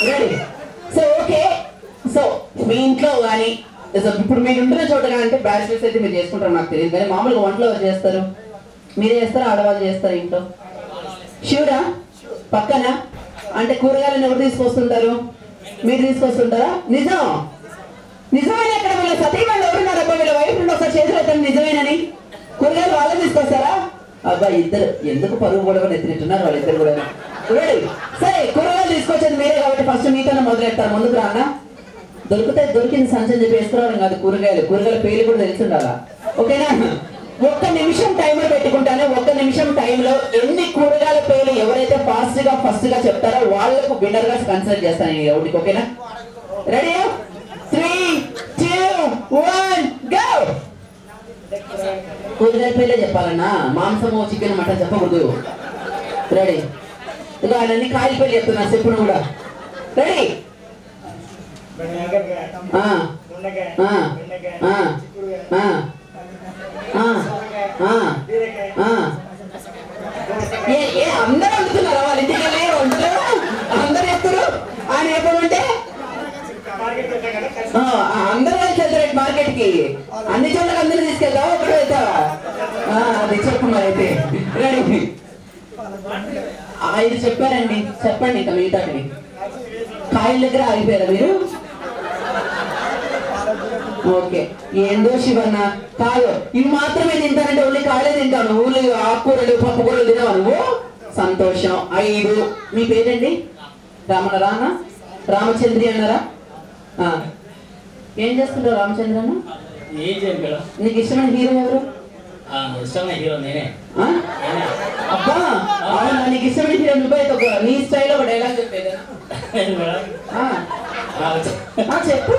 Ready. So okay, so మీ ఇంట్లో కానీ ఇప్పుడు మీరు ఉంటున్న చోట కానీ అంటే బ్యాచిలర్స్ అయితే మీరు చేసుకుంటారు నాకు తెలియదు, కానీ మామూలుగా వంటలో ఎవరు చేస్తారు? మీరే చేస్తారా, ఆడవాళ్ళు చేస్తారు ఇంట్లో? షూరా? పక్కన అంటే కూరగాయలను ఎవరు తీసుకొస్తుంటారు? మీరు తీసుకొస్తుంటారా? నిజం? నిజమైన ఎక్కడ వీళ్ళ సతీ వాళ్ళు ఎవరున్నారబ్బా, వీళ్ళ వైఫ్ నుండి ఒకసారి చేతులు ఎత్తండి నిజమేనని. కూరగాయలు వాళ్ళే తీసుకొస్తారా? అబ్బా ఇద్దరు ఎందుకు పరుగు కూడా ఎత్తినట్టున్నారు వాళ్ళిద్దరు కూడా. రెడీ. సరే కూరగాయలు తీసుకొచ్చేది మీరే కాబట్టి ఫస్ట్ మీతోనే మొదలెడతారు. ముందుకు రా అన్న. దొరికితే దొరికింది సంచని చెప్పి వేసుకోవడం కాదు, కూరగాయల పేర్లు కూడా తెలిసి ఉండాలా. ఓకేనా? ఒక్క నిమిషం టైమర్ పెట్టుకుంటాను. ఒక్క నిమిషం టైంలో ఎన్ని కూరగాయల పేర్లు ఎవరైతే ఫస్ట్ గా చెప్తారో వాళ్ళకు విన్నర్ గా కన్సిడర్ చేస్తాను ఈ రౌండ్కి. ఓకేనా? రెడీ? 3, 2, 1 గో. కూరగాయల పేర్లే చెప్పాలన్నా, మాంసము చికెన్ మటన్ చెప్పకూడదు. రెడీ? ఇక అన్ని కాయల పేర్లు చెప్తున్నా, చెప్పును కూడా. రెడీ? అందరూ అందుతున్నారా వాళ్ళ ఇంటికి వెళ్ళి వంటలు? అందరు ఎత్తురు ఆయన చెప్పమంటే అందరూ కలిసి వెళ్తారు మార్కెట్ కి. అన్ని చోట్లకి అందరూ తీసుకెళ్తావా, ఒకటి వెళ్తావా? అది చెప్పు మరి అయితే. రెడీ? ఇది చెప్పారండి, చెప్పండి ఇంకా మిగతాటివి. కాయల దగ్గర ఆగిపోయారా మీరు? ఓకే. ఏందో శివన్న కాదు, ఇవి మాత్రమే తింటానంటే ఓన్లీ కాయలే తింటావు నువ్వు, ఆకుకూరలు పప్పుకూరలు తినవా నువ్వు? సంతోషం. 5. మీ పేరండి? రామనరా అన్న? రామచంద్రి అన్నారా? ఏం చేస్తుంటావు రామచంద్ర అన్న? నీకు ఇష్టమైన హీరో ఎవరు? అబ్బా అవునా, నీకు ఇష్టమైన హీరో నువ్వే. నీ స్టైల్ ఒక డైలాగ్ చెప్పేదా? చెప్పు.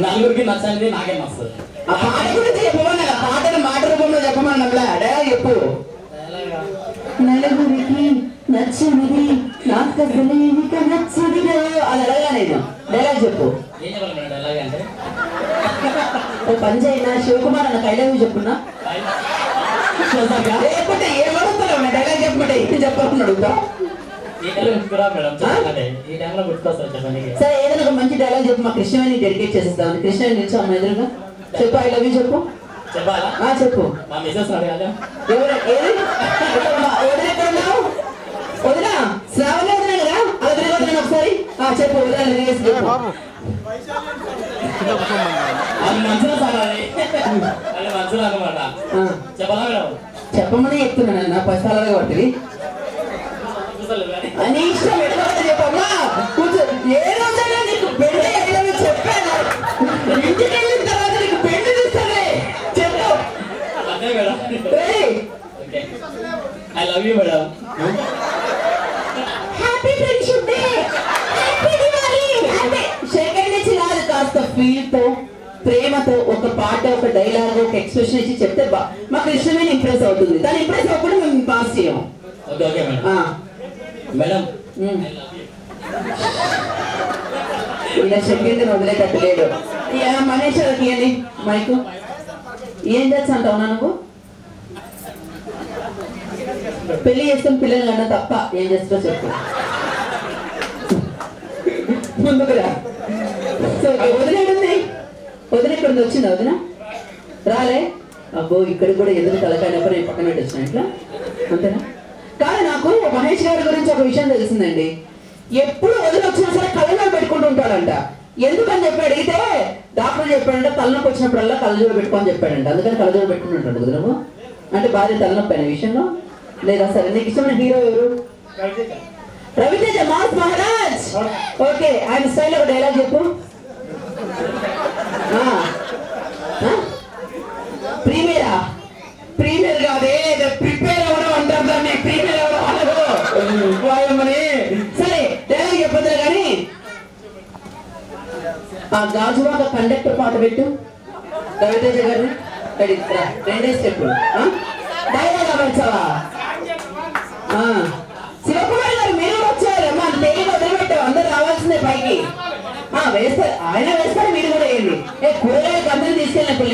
నలుగురికి నచ్చండి, నాకే నచ్చదు. ఆ పాట గురించి చెప్పమన్నా, పాటను మాట రూపంలో చెప్పమన్నా. డైలాగ్ చెప్పు. నలుగురికి నచ్చనిది నాకు నచ్చది అని అడగా నేను. డైలాగ్ చెప్పు. ఏం చెప్పాలి మేడం డైలాగ్ అంటే? ఓ పని చేయనా, శివకుమార్ అన్న డైలాగ్ చెప్పున్నా. లేకపోతే ఏమడుగుతావు? డైలాగ్ చెప్పమంటే ఏం చెప్పాలని అడుగుతా. సరే ఏదైనా ఒక మంచి డైలాగ్ చెప్పు, మా కృష్ణవేణి డెడికేట్ చేసేస్తాను. కృష్ణవేణి నిల్చో అమ్మ ఎదురుగా చెప్పు. ఐ లవ్ యూ చెప్పు. చెప్పు. వదినా శ్రావణ వదినా కదా, అలా తిరిగి ఒకసారి చెప్పు. చెప్పమని చెప్తున్నాను నా పైసలు పట్టివి అని ఇష్టం చెప్పమ్మా. కూర్చో. ఏ రోజైనా నీకు పెళ్లి అయ్యాలని చెప్పాను, ఇంటికి వెళ్ళిన తర్వాత నీకు పెళ్లి తీస్తానే చెప్పు. I love you madam. Happy friendship day, happy Diwali. అంటే సెకండ్ నుంచి కాదు, కాస్త ఫీల్ తో ప్రేమతో ఒక పాట, ఒక డైలాగ్, ఒక ఎక్స్ప్రెషన్ ఇచ్చి చెప్తే మా కృష్ణవేణి ఇంప్రెస్ అవుతుంది. తను ఇంప్రెస్ అవ్వకుండా మేము పాస్ చేయము. మేడం ఇలా సెకండ్ వదిలేటట్టు లేదు. మనీష్ ఇవ్వండి మైకు. ఏం చేస్తా అంటావు నువ్వు? పెళ్లి చేసుకుని పిల్లలు కన్నా తప్ప ఏం చేస్తావు చెప్పు. ముందుకురా. సో వదిలేడుంది, వదిలేకుండా వచ్చిందా వదిన? రాలే? అబ్బో ఇక్కడ కూడా ఎదురు తలకాయనప్పుడు నేను పక్కన పెట్టి వచ్చిన ఇట్లా అంతేనా? కానీ నాకు మహేష్ గారి గురించి ఒక విషయం తెలిసిందండి. ఎప్పుడు వదిలి వచ్చినా సరే కళ్ళలో పెట్టుకుంటూ ఉంటాడంట. ఎందుకని చెప్పి అడిగితే డాక్టర్ చెప్పాడంట, తలనొప్పి వచ్చినప్పుడల్లా కళ్ళజోడు పెట్టుకోని చెప్పాడంట. అందుకని కళ్ళజోడు పెట్టుకుని ఉంటాడు కదా నువ్వు. అంటే భార్య తలనొప్పి అనే విషయంలో లేదా? సరే నీకు ఇష్టమైన హీరో ఎవరు? రవితేజ, మాస్ మహారాజ్. ఓకే, ఆయన స్టైల్ ఒక డైలాగ్ చెప్పు. ప్రీమియరా? ప్రీమియర్ కాదే, ప్రిపేర్ అవ్వడం అంటారు దాన్ని. ప్రీమియర్ అవ్వడం అనమని. సరే డైలాగ్ చెప్పదు కానీ ఆ గాజువాక కండక్టర్ పాట పెట్టు రవితేజ గారిని. రెండే స్టెప్పులు డైలాగ్ అవ్వచ్చావా? శివకుమార్ గారు మీరు వచ్చారు అమ్మా, తెలుగు వదిలిపెట్టావు. అందరు రావాల్సిందే పైకి. వేస్తారు, ఆయన వేస్తారు, మీరు కూడా వేయండి. కూరగాయలకు అందరూ తీసుకెళ్ళిన